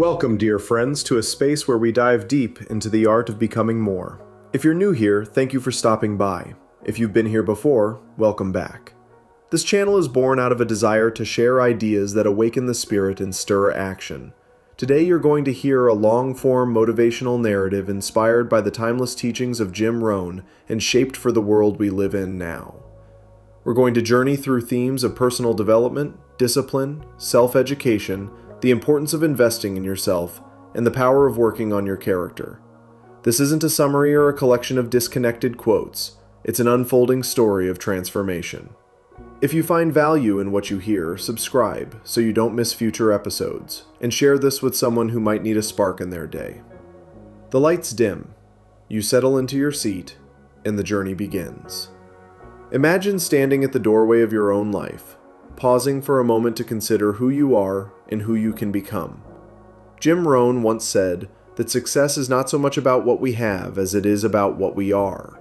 Welcome, dear friends, to a space where we dive deep into the art of becoming more. If you're new here, thank you for stopping by. If you've been here before, welcome back. This channel is born out of a desire to share ideas that awaken the spirit and stir action. Today you're going to hear a long-form motivational narrative inspired by the timeless teachings of Jim Rohn and shaped for the world we live in now. We're going to journey through themes of personal development, discipline, self-education, the importance of investing in yourself, and the power of working on your character. This isn't a summary or a collection of disconnected quotes. It's an unfolding story of transformation. If you find value in what you hear, subscribe so you don't miss future episodes, and share this with someone who might need a spark in their day. The lights dim, you settle into your seat, and the journey begins. Imagine standing at the doorway of your own life, pausing for a moment to consider who you are and who you can become. Jim Rohn once said that success is not so much about what we have as it is about what we are.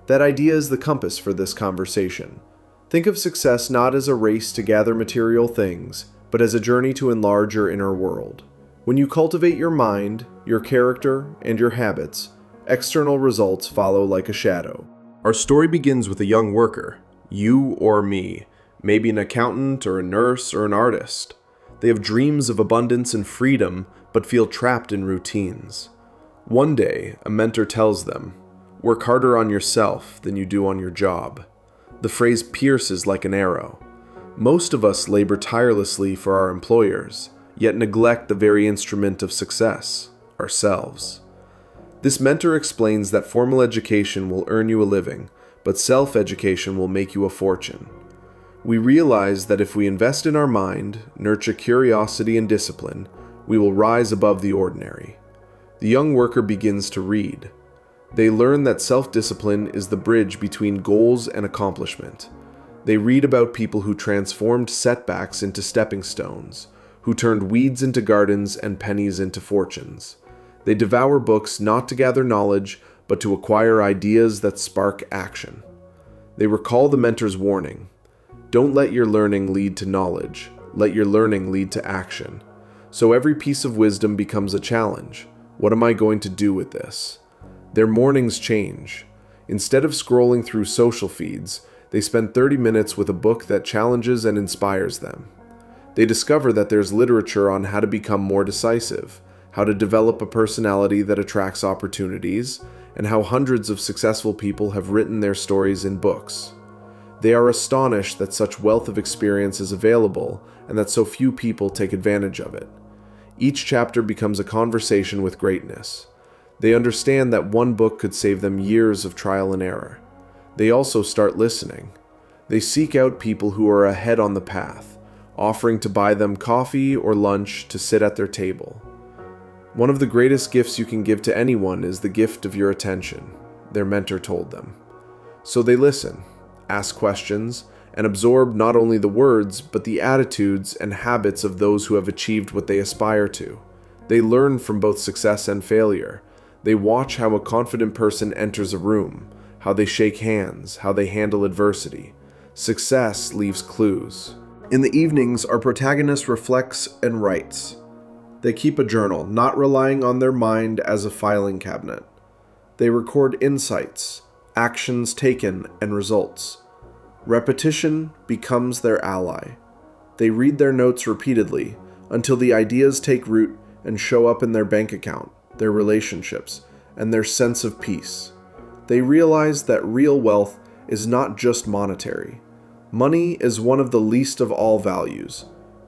That idea is the compass for this conversation. Think of success not as a race to gather material things, but as a journey to enlarge your inner world. When you cultivate your mind, your character, and your habits, external results follow like a shadow. Our story begins with a young worker, you or me, maybe an accountant or a nurse or an artist. They have dreams of abundance and freedom, but feel trapped in routines. One day, a mentor tells them, "Work harder on yourself than you do on your job." The phrase pierces like an arrow. Most of us labor tirelessly for our employers, yet neglect the very instrument of success, ourselves. This mentor explains that formal education will earn you a living, but self-education will make you a fortune. We realize that if we invest in our mind, nurture curiosity and discipline, we will rise above the ordinary. The young worker begins to read. They learn that self-discipline is the bridge between goals and accomplishment. They read about people who transformed setbacks into stepping stones, who turned weeds into gardens and pennies into fortunes. They devour books not to gather knowledge, but to acquire ideas that spark action. They recall the mentor's warning. Don't let your learning lead to knowledge. Let your learning lead to action. So every piece of wisdom becomes a challenge. What am I going to do with this? Their mornings change. Instead of scrolling through social feeds, they spend 30 minutes with a book that challenges and inspires them. They discover that there's literature on how to become more decisive, how to develop a personality that attracts opportunities, and how hundreds of successful people have written their stories in books. They are astonished that such wealth of experience is available and that so few people take advantage of it. Each chapter becomes a conversation with greatness. They understand that one book could save them years of trial and error. They also start listening. They seek out people who are ahead on the path, offering to buy them coffee or lunch to sit at their table. One of the greatest gifts you can give to anyone is the gift of your attention, their mentor told them. So they listen, ask questions, and absorb not only the words, but the attitudes and habits of those who have achieved what they aspire to. They learn from both success and failure. They watch how a confident person enters a room, how they shake hands, how they handle adversity. Success leaves clues. In the evenings, our protagonist reflects and writes. They keep a journal, not relying on their mind as a filing cabinet. They record insights, actions taken, and results. Repetition becomes their ally. They read their notes repeatedly until the ideas take root and show up in their bank account, their relationships, and their sense of peace. They realize that real wealth is not just monetary. Money is one of the least of all values.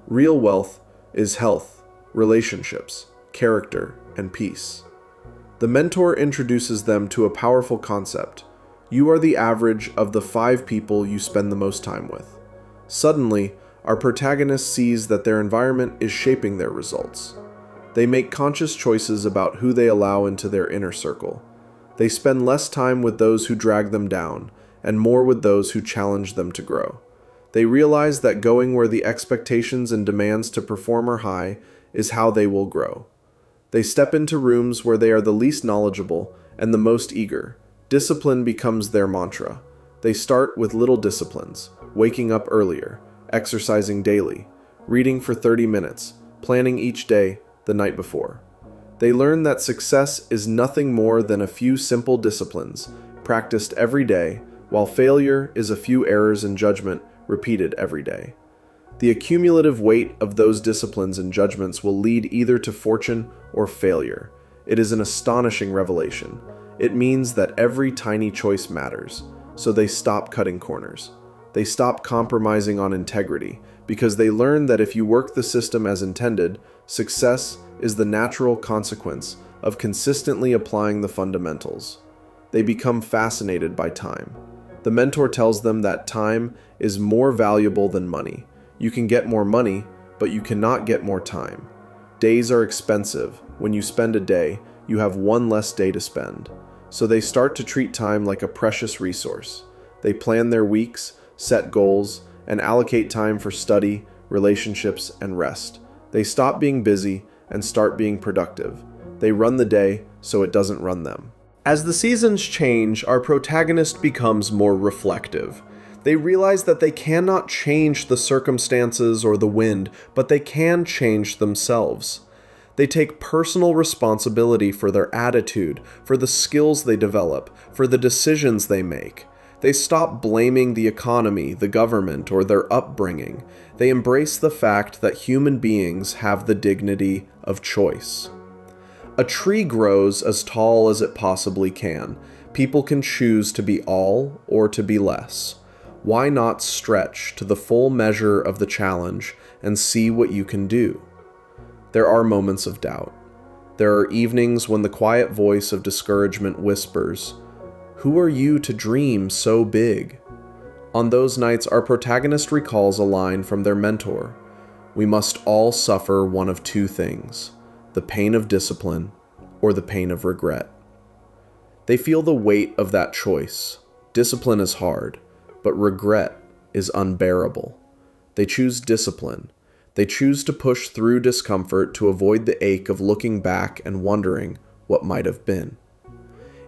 Real wealth is health, relationships, character, and peace. The mentor introduces them to a powerful concept. You are the average of the 5 people you spend the most time with. Suddenly, our protagonist sees that their environment is shaping their results. They make conscious choices about who they allow into their inner circle. They spend less time with those who drag them down, and more with those who challenge them to grow. They realize that going where the expectations and demands to perform are high is how they will grow. They step into rooms where they are the least knowledgeable and the most eager. Discipline becomes their mantra. They start with little disciplines, waking up earlier, exercising daily, reading for 30 minutes, planning each day, the night before. They learn that success is nothing more than a few simple disciplines practiced every day, while failure is a few errors in judgment repeated every day. The accumulative weight of those disciplines and judgments will lead either to fortune or failure. It is an astonishing revelation. It means that every tiny choice matters, so they stop cutting corners. They stop compromising on integrity, because they learn that if you work the system as intended, success is the natural consequence of consistently applying the fundamentals. They become fascinated by time. The mentor tells them that time is more valuable than money. You can get more money, but you cannot get more time. Days are expensive. When you spend a day, you have one less day to spend. So they start to treat time like a precious resource. They plan their weeks, set goals, and allocate time for study, relationships, and rest. They stop being busy and start being productive. They run the day so it doesn't run them. As the seasons change, our protagonist becomes more reflective. They realize that they cannot change the circumstances or the wind, but they can change themselves. They take personal responsibility for their attitude, for the skills they develop, for the decisions they make. They stop blaming the economy, the government, or their upbringing. They embrace the fact that human beings have the dignity of choice. A tree grows as tall as it possibly can. People can choose to be all or to be less. Why not stretch to the full measure of the challenge and see what you can do? There are moments of doubt. There are evenings when the quiet voice of discouragement whispers, "Who are you to dream so big?" On those nights, our protagonist recalls a line from their mentor. We must all suffer one of two things, the pain of discipline or the pain of regret. They feel the weight of that choice. Discipline is hard, but regret is unbearable. They choose discipline. They choose to push through discomfort to avoid the ache of looking back and wondering what might have been.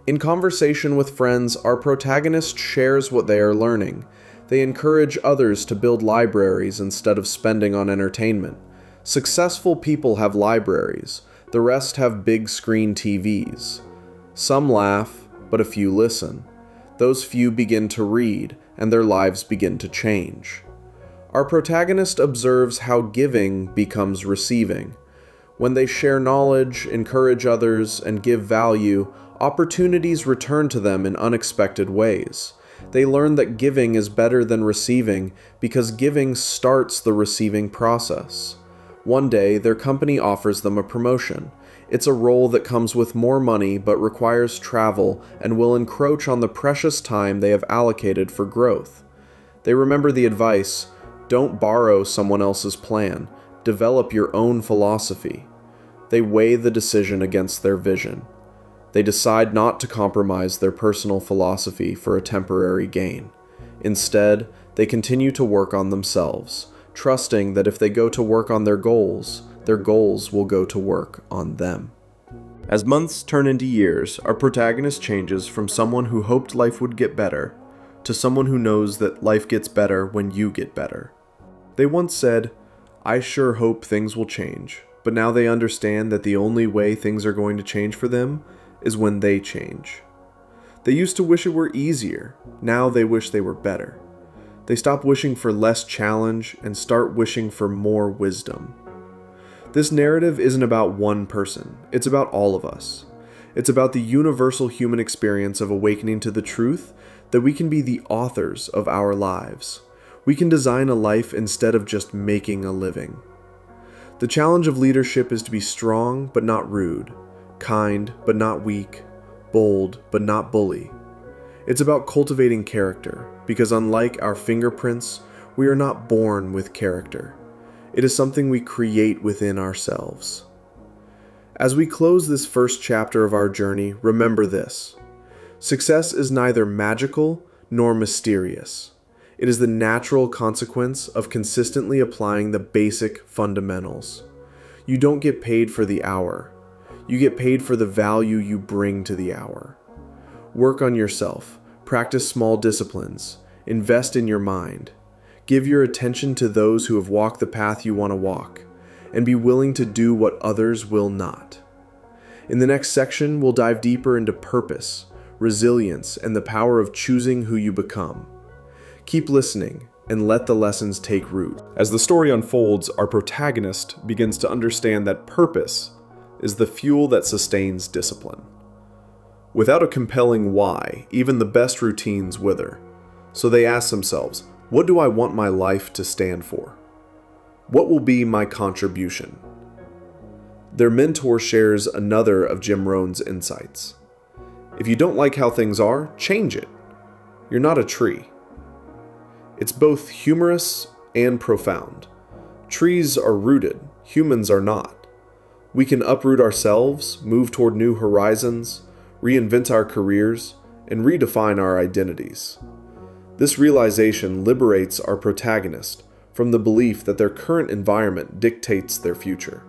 In conversation with friends, our protagonist shares what they are learning. They encourage others to build libraries instead of spending on entertainment. Successful people have libraries. The rest have big screen TVs. Some laugh, but a few listen. Those few begin to read, and their lives begin to change. Our protagonist observes how giving becomes receiving. When they share knowledge, encourage others, and give value, opportunities return to them in unexpected ways. They learn that giving is better than receiving because giving starts the receiving process. One day, their company offers them a promotion. It's a role that comes with more money but requires travel and will encroach on the precious time they have allocated for growth. They remember the advice, don't borrow someone else's plan, develop your own philosophy. They weigh the decision against their vision. They decide not to compromise their personal philosophy for a temporary gain. Instead, they continue to work on themselves, trusting that if they go to work on their goals will go to work on them. As months turn into years, our protagonist changes from someone who hoped life would get better to someone who knows that life gets better when you get better. They once said, "I sure hope things will change," but now they understand that the only way things are going to change for them is when they change. They used to wish it were easier. Now they wish they were better. They stop wishing for less challenge and start wishing for more wisdom. This narrative isn't about one person. It's about all of us. It's about the universal human experience of awakening to the truth that we can be the authors of our lives. We can design a life instead of just making a living. The challenge of leadership is to be strong but not rude, kind but not weak, bold but not bully. It's about cultivating character, because unlike our fingerprints, we are not born with character. It is something we create within ourselves. As we close this first chapter of our journey, remember this. Success is neither magical nor mysterious. It is the natural consequence of consistently applying the basic fundamentals. You don't get paid for the hour. You get paid for the value you bring to the hour. Work on yourself. Practice small disciplines. Invest in your mind. Give your attention to those who have walked the path you want to walk. and be willing to do what others will not. In the next section, we'll dive deeper into purpose, resilience, and the power of choosing who you become. Keep listening and let the lessons take root. As the story unfolds, our protagonist begins to understand that purpose is the fuel that sustains discipline. Without a compelling why, even the best routines wither. So they ask themselves, what do I want my life to stand for? What will be my contribution? Their mentor shares another of Jim Rohn's insights. If you don't like how things are, change it. You're not a tree. It's both humorous and profound. Trees are rooted, humans are not. We can uproot ourselves, move toward new horizons, reinvent our careers, and redefine our identities. This realization liberates our protagonist from the belief that their current environment dictates their future.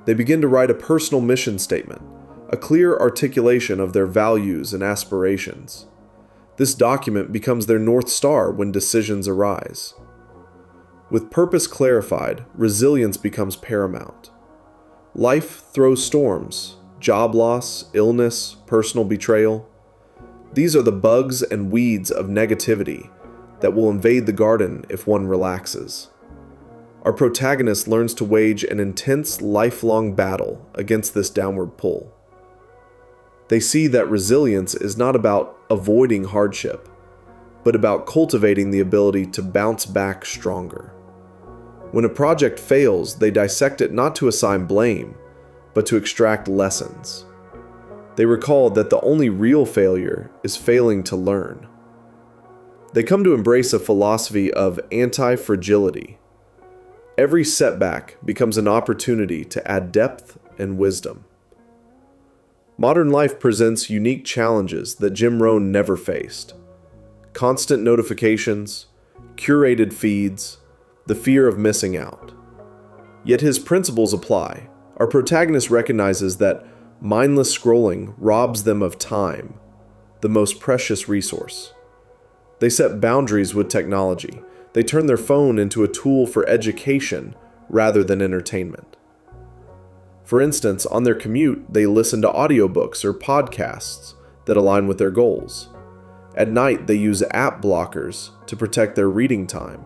They begin to write a personal mission statement, a clear articulation of their values and aspirations. This document becomes their North Star when decisions arise. With purpose clarified, resilience becomes paramount. Life throws storms, job loss, illness, personal betrayal. These are the bugs and weeds of negativity that will invade the garden if one relaxes. Our protagonist learns to wage an intense, lifelong battle against this downward pull. They see that resilience is not about avoiding hardship, but about cultivating the ability to bounce back stronger. When a project fails, they dissect it not to assign blame, but to extract lessons. They recall that the only real failure is failing to learn. They come to embrace a philosophy of anti-fragility. Every setback becomes an opportunity to add depth and wisdom. Modern life presents unique challenges that Jim Rohn never faced. Constant notifications, curated feeds, the fear of missing out. Yet his principles apply. Our protagonist recognizes that mindless scrolling robs them of time, the most precious resource. They set boundaries with technology. They turn their phone into a tool for education rather than entertainment. For instance, on their commute, they listen to audiobooks or podcasts that align with their goals. At night, they use app blockers to protect their reading time.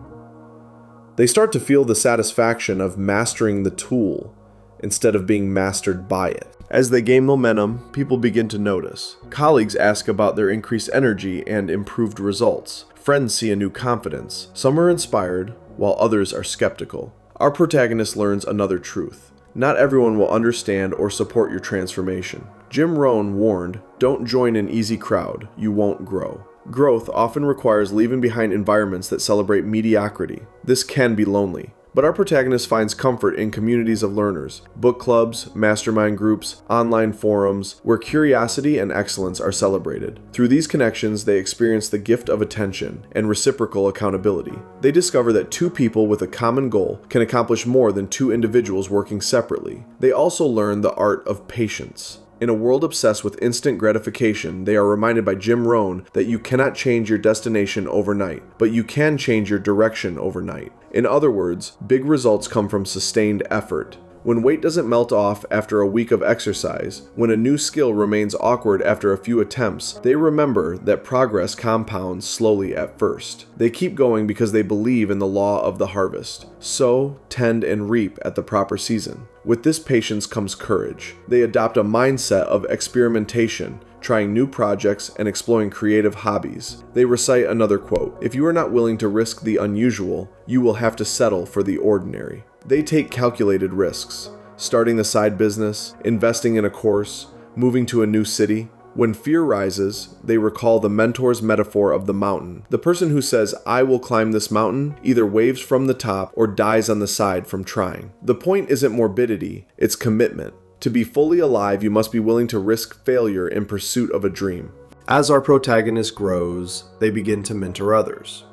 They start to feel the satisfaction of mastering the tool instead of being mastered by it. As they gain momentum, people begin to notice. Colleagues ask about their increased energy and improved results. Friends see a new confidence. Some are inspired, while others are skeptical. Our protagonist learns another truth. Not everyone will understand or support your transformation. Jim Rohn warned, "Don't join an easy crowd, you won't grow." Growth often requires leaving behind environments that celebrate mediocrity. This can be lonely. But our protagonist finds comfort in communities of learners, book clubs, mastermind groups, online forums, where curiosity and excellence are celebrated. Through these connections, they experience the gift of attention and reciprocal accountability. They discover that two people with a common goal can accomplish more than two individuals working separately. They also learn the art of patience. In a world obsessed with instant gratification, they are reminded by Jim Rohn that you cannot change your destination overnight, but you can change your direction overnight. In other words, big results come from sustained effort. When weight doesn't melt off after a week of exercise, when a new skill remains awkward after a few attempts, they remember that progress compounds slowly at first. They keep going because they believe in the law of the harvest. Sow, tend, and reap at the proper season. With this patience comes courage. They adopt a mindset of experimentation, trying new projects and exploring creative hobbies. They recite another quote, "If you are not willing to risk the unusual, you will have to settle for the ordinary." They take calculated risks, starting a side business, investing in a course, moving to a new city. When fear rises, they recall the mentor's metaphor of the mountain. The person who says, "I will climb this mountain," either waves from the top or dies on the side from trying. The point isn't morbidity, it's commitment. To be fully alive, you must be willing to risk failure in pursuit of a dream. As our protagonist grows, they begin to mentor others.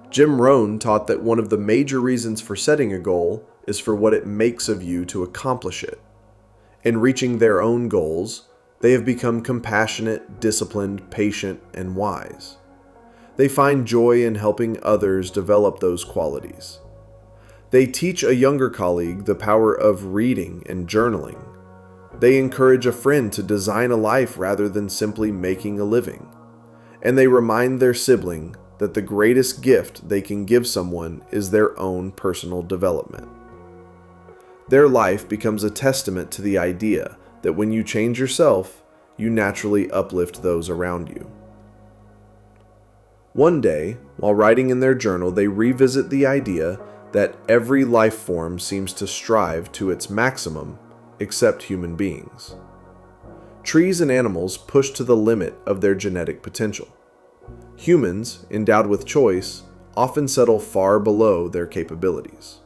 Jim Rohn taught that one of the major reasons for setting a goal is for what it makes of you to accomplish it. In reaching their own goals, they have become compassionate, disciplined, patient, and wise. They find joy in helping others develop those qualities. They teach a younger colleague the power of reading and journaling. They encourage a friend to design a life rather than simply making a living. And they remind their sibling that the greatest gift they can give someone is their own personal development. Their life becomes a testament to the idea that when you change yourself, you naturally uplift those around you. One day, while writing in their journal, they revisit the idea that every life form seems to strive to its maximum except human beings. Trees and animals push to the limit of their genetic potential. Humans, endowed with choice, often settle far below their capabilities.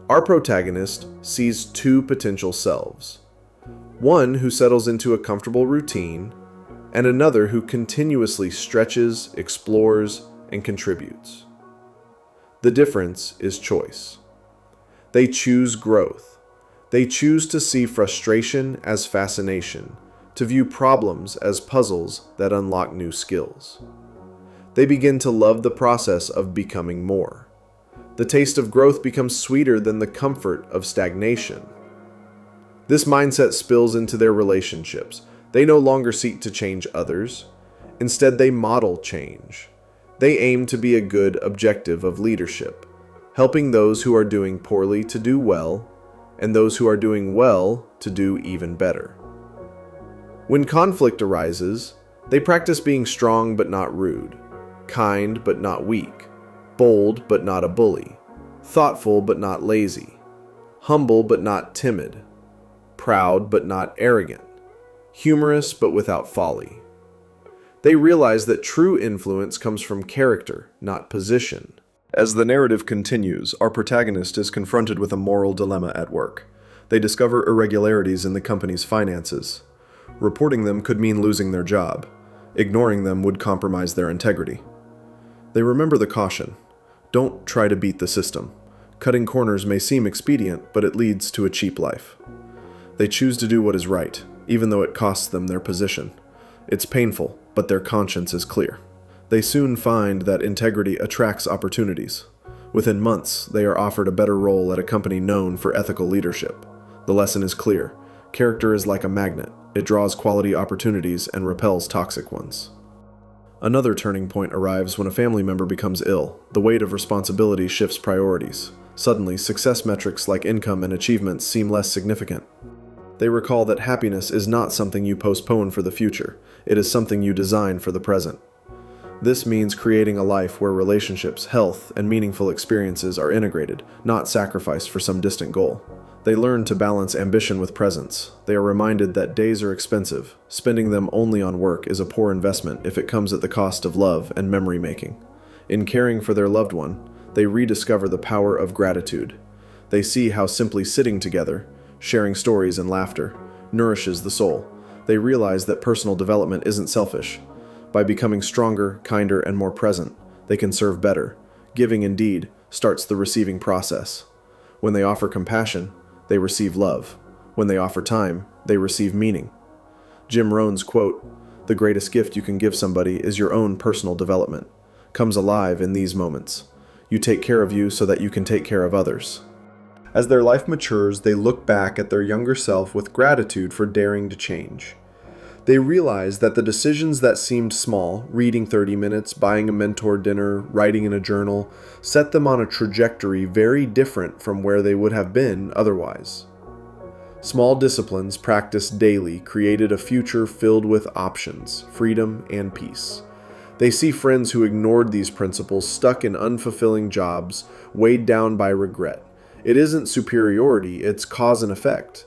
Our protagonist sees two potential selves, one who settles into a comfortable routine, and another who continuously stretches, explores, and contributes. The difference is choice. They choose growth. They choose to see frustration as fascination, to view problems as puzzles that unlock new skills. They begin to love the process of becoming more. The taste of growth becomes sweeter than the comfort of stagnation. This mindset spills into their relationships. They no longer seek to change others. Instead, they model change. They aim to be a good objective of leadership, helping those who are doing poorly to do well, and those who are doing well to do even better. When conflict arises, they practice being strong but not rude, kind but not weak, bold but not a bully, thoughtful but not lazy, humble but not timid, proud but not arrogant, humorous but without folly. They realize that true influence comes from character, not position. As the narrative continues, our protagonist is confronted with a moral dilemma at work. They discover irregularities in the company's finances. Reporting them could mean losing their job. Ignoring them would compromise their integrity. They remember the caution: don't try to beat the system. Cutting corners may seem expedient, but it leads to a cheap life. They choose to do what is right, even though it costs them their position. It's painful, but their conscience is clear. They soon find that integrity attracts opportunities. Within months, they are offered a better role at a company known for ethical leadership. The lesson is clear. Character is like a magnet. It draws quality opportunities and repels toxic ones. Another turning point arrives when a family member becomes ill. The weight of responsibility shifts priorities. Suddenly, success metrics like income and achievements seem less significant. They recall that happiness is not something you postpone for the future. It is something you design for the present. This means creating a life where relationships, health, and meaningful experiences are integrated, not sacrificed for some distant goal. They learn to balance ambition with presence. They are reminded that days are expensive. Spending them only on work is a poor investment if it comes at the cost of love and memory making. In caring for their loved one, they rediscover the power of gratitude. They see how simply sitting together, sharing stories and laughter, nourishes the soul. They realize that personal development isn't selfish. By becoming stronger, kinder, and more present, they can serve better. Giving, indeed, starts the receiving process. When they offer compassion, they receive love. When they offer time, they receive meaning. Jim Rohn's quote, "The greatest gift you can give somebody is your own personal development," comes alive in these moments. You take care of you so that you can take care of others. As their life matures, they look back at their younger self with gratitude for daring to change. They realize that the decisions that seemed small, reading 30 minutes, buying a mentor dinner, writing in a journal, set them on a trajectory very different from where they would have been otherwise. Small disciplines practiced daily created a future filled with options, freedom, and peace. They see friends who ignored these principles stuck in unfulfilling jobs, weighed down by regret. It isn't superiority, it's cause and effect.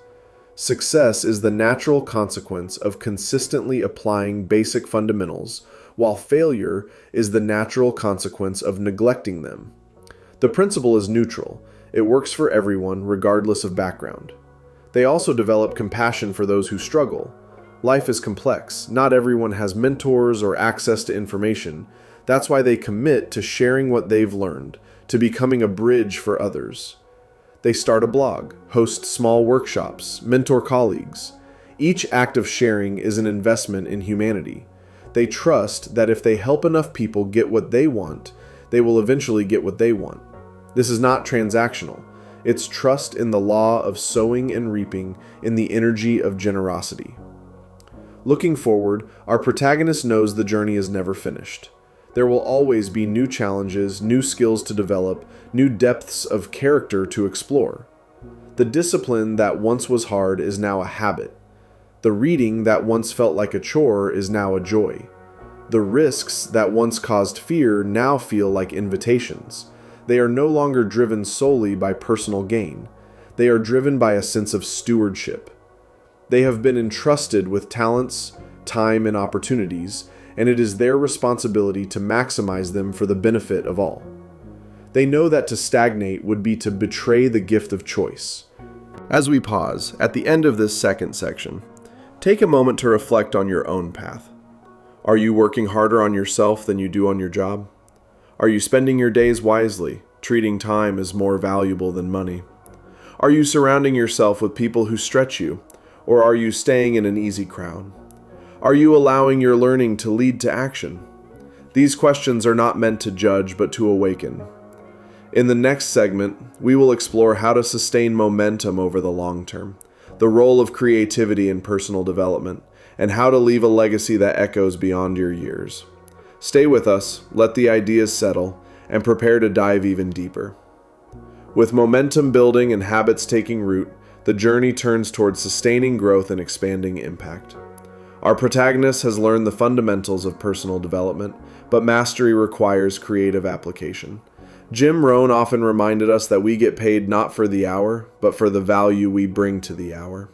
Success is the natural consequence of consistently applying basic fundamentals, while failure is the natural consequence of neglecting them. The principle is neutral. It works for everyone, regardless of background. They also develop compassion for those who struggle. Life is complex. Not everyone has mentors or access to information. That's why they commit to sharing what they've learned, to becoming a bridge for others. They start a blog, host small workshops, mentor colleagues. Each act of sharing is an investment in humanity. They trust that if they help enough people get what they want, they will eventually get what they want. This is not transactional. It's trust in the law of sowing and reaping in the energy of generosity. Looking forward, our protagonist knows the journey is never finished. There will always be new challenges, new skills to develop, new depths of character to explore. The discipline that once was hard is now a habit. The reading that once felt like a chore is now a joy. The risks that once caused fear now feel like invitations. They are no longer driven solely by personal gain. They are driven by a sense of stewardship. They have been entrusted with talents, time, and opportunities, and it is their responsibility to maximize them for the benefit of all. They know that to stagnate would be to betray the gift of choice. As we pause, at the end of this second section, take a moment to reflect on your own path. Are you working harder on yourself than you do on your job? Are you spending your days wisely, treating time as more valuable than money? Are you surrounding yourself with people who stretch you, or are you staying in an easy crowd? Are you allowing your learning to lead to action? These questions are not meant to judge, but to awaken. In the next segment, we will explore how to sustain momentum over the long term, the role of creativity in personal development, and how to leave a legacy that echoes beyond your years. Stay with us, let the ideas settle, and prepare to dive even deeper. With momentum building and habits taking root, the journey turns towards sustaining growth and expanding impact. Our protagonist has learned the fundamentals of personal development, but mastery requires creative application. Jim Rohn often reminded us that we get paid not for the hour, but for the value we bring to the hour.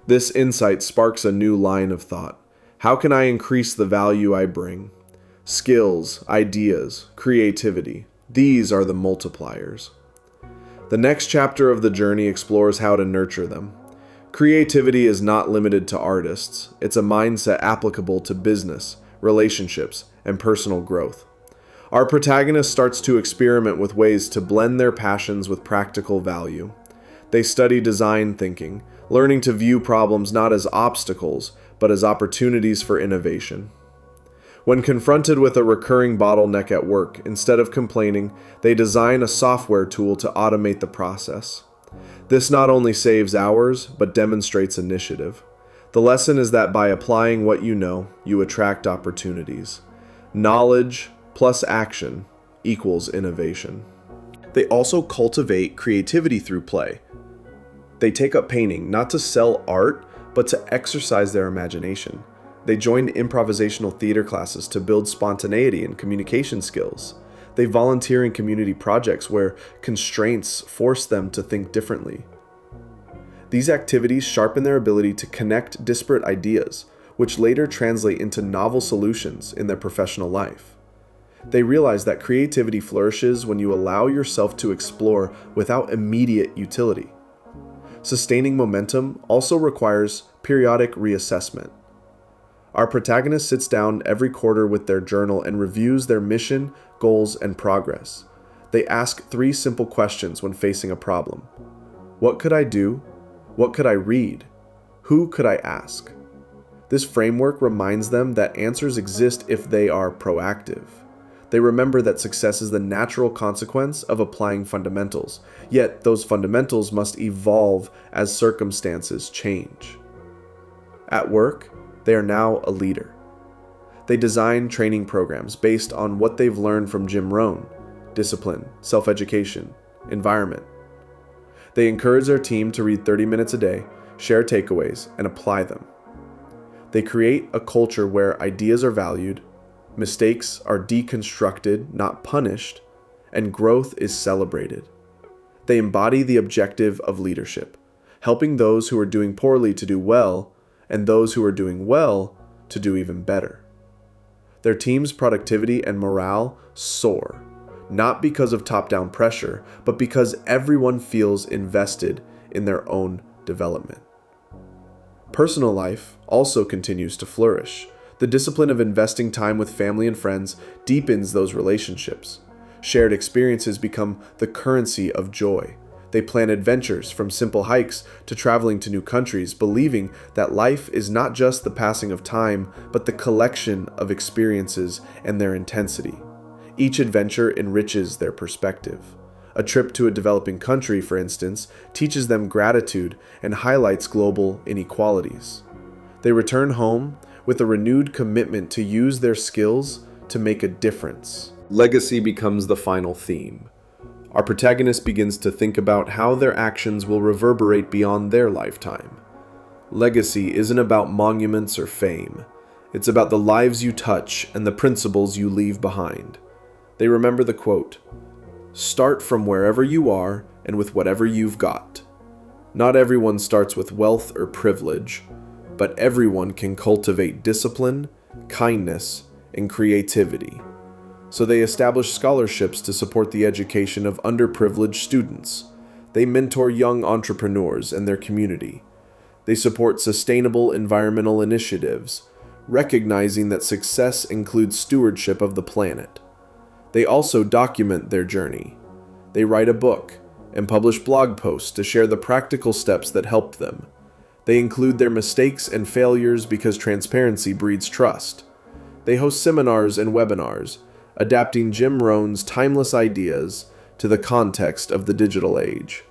This insight sparks a new line of thought. How can I increase the value I bring? Skills, ideas, creativity. These are the multipliers. The next chapter of the journey explores how to nurture them. Creativity is not limited to artists. It's a mindset applicable to business, relationships, and personal growth. Our protagonist starts to experiment with ways to blend their passions with practical value. They study design thinking, learning to view problems not as obstacles, but as opportunities for innovation. When confronted with a recurring bottleneck at work, instead of complaining, they design a software tool to automate the process. This not only saves hours, but demonstrates initiative. The lesson is that by applying what you know, you attract opportunities. Knowledge plus action equals innovation. They also cultivate creativity through play. They take up painting not to sell art, but to exercise their imagination. They joined improvisational theater classes to build spontaneity and communication skills. They volunteer in community projects where constraints force them to think differently. These activities sharpen their ability to connect disparate ideas, which later translate into novel solutions in their professional life. They realize that creativity flourishes when you allow yourself to explore without immediate utility. Sustaining momentum also requires periodic reassessment. Our protagonist sits down every quarter with their journal and reviews their mission, goals, and progress. They ask 3 simple questions when facing a problem. What could I do? What could I read? Who could I ask? This framework reminds them that answers exist if they are proactive. They remember that success is the natural consequence of applying fundamentals, yet those fundamentals must evolve as circumstances change. At work, they are now a leader. They design training programs based on what they've learned from Jim Rohn: discipline, self-education, environment. They encourage their team to read 30 minutes a day, share takeaways, and apply them. They create a culture where ideas are valued, mistakes are deconstructed, not punished, and growth is celebrated. They embody the objective of leadership, helping those who are doing poorly to do well, and those who are doing well to do even better. Their team's productivity and morale soar, not because of top-down pressure, but because everyone feels invested in their own development. Personal life also continues to flourish. The discipline of investing time with family and friends deepens those relationships. Shared experiences become the currency of joy. They plan adventures from simple hikes to traveling to new countries, believing that life is not just the passing of time, but the collection of experiences and their intensity. Each adventure enriches their perspective. A trip to a developing country, for instance, teaches them gratitude and highlights global inequalities. They return home with a renewed commitment to use their skills to make a difference. Legacy becomes the final theme. Our protagonist begins to think about how their actions will reverberate beyond their lifetime. Legacy isn't about monuments or fame. It's about the lives you touch and the principles you leave behind. They remember the quote, "Start from wherever you are and with whatever you've got." Not everyone starts with wealth or privilege, but everyone can cultivate discipline, kindness, and creativity. So they establish scholarships to support the education of underprivileged students. They mentor young entrepreneurs and their community. They support sustainable environmental initiatives, recognizing that success includes stewardship of the planet. They also document their journey. They write a book and publish blog posts to share the practical steps that helped them. They include their mistakes and failures because transparency breeds trust. They host seminars and webinars, adapting Jim Rohn's timeless ideas to the context of the digital age.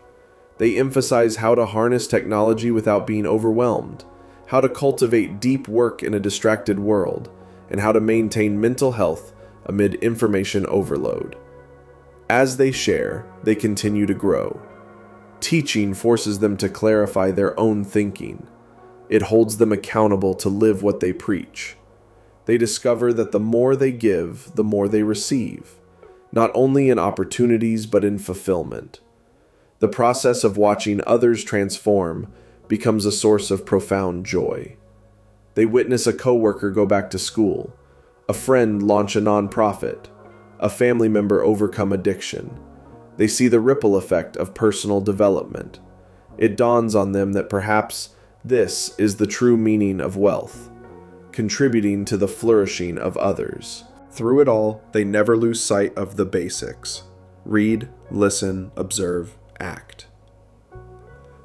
They emphasize how to harness technology without being overwhelmed, how to cultivate deep work in a distracted world, and how to maintain mental health amid information overload. As they share, they continue to grow. Teaching forces them to clarify their own thinking. It holds them accountable to live what they preach. They discover that the more they give, the more they receive, not only in opportunities but in fulfillment. The process of watching others transform becomes a source of profound joy. They witness a coworker go back to school, a friend launch a nonprofit, a family member overcome addiction. They see the ripple effect of personal development. It dawns on them that perhaps this is the true meaning of wealth, contributing to the flourishing of others. Through it all, they never lose sight of the basics. Read, listen, observe, act.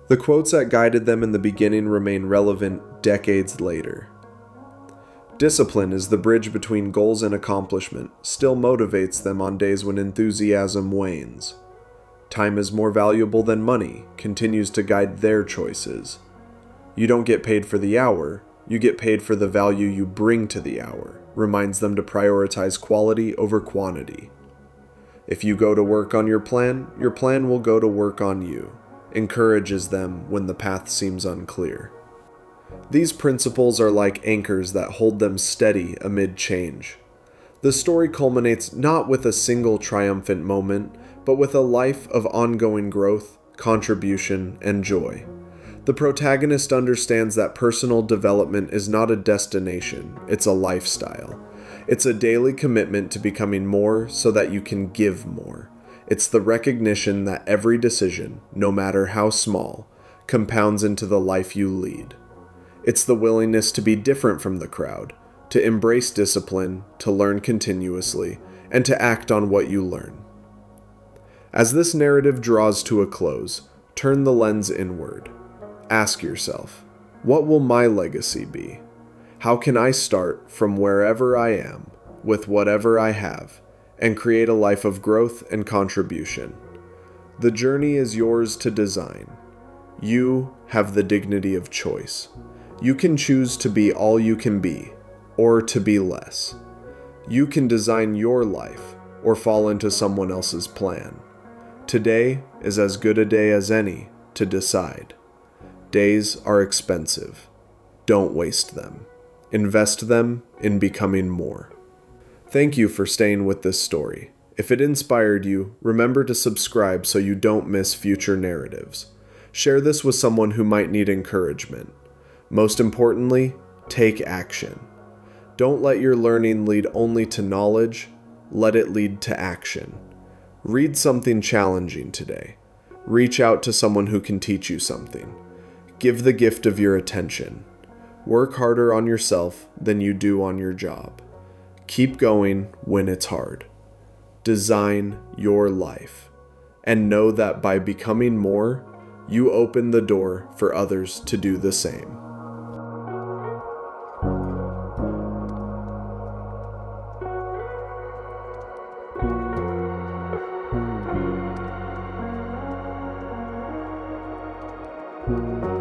The quotes that guided them in the beginning remain relevant decades later. Discipline is the bridge between goals and accomplishment, still motivates them on days when enthusiasm wanes. Time is more valuable than money continues to guide their choices. You don't get paid for the hour, you get paid for the value you bring to the hour, reminds them to prioritize quality over quantity. If you go to work on your plan will go to work on you, encourages them when the path seems unclear. These principles are like anchors that hold them steady amid change. The story culminates not with a single triumphant moment, but with a life of ongoing growth, contribution, and joy. The protagonist understands that personal development is not a destination, it's a lifestyle. It's a daily commitment to becoming more so that you can give more. It's the recognition that every decision, no matter how small, compounds into the life you lead. It's the willingness to be different from the crowd, to embrace discipline, to learn continuously, and to act on what you learn. As this narrative draws to a close, turn the lens inward. Ask yourself, what will my legacy be? How can I start from wherever I am, with whatever I have, and create a life of growth and contribution? The journey is yours to design. You have the dignity of choice. You can choose to be all you can be, or to be less. You can design your life, or fall into someone else's plan. Today is as good a day as any to decide. Days are expensive. Don't waste them. Invest them in becoming more. Thank you for staying with this story. If it inspired you, remember to subscribe so you don't miss future narratives. Share this with someone who might need encouragement. Most importantly, take action. Don't let your learning lead only to knowledge, let it lead to action. Read something challenging today. Reach out to someone who can teach you something. Give the gift of your attention. Work harder on yourself than you do on your job. Keep going when it's hard. Design your life. And know that by becoming more, you open the door for others to do the same. you.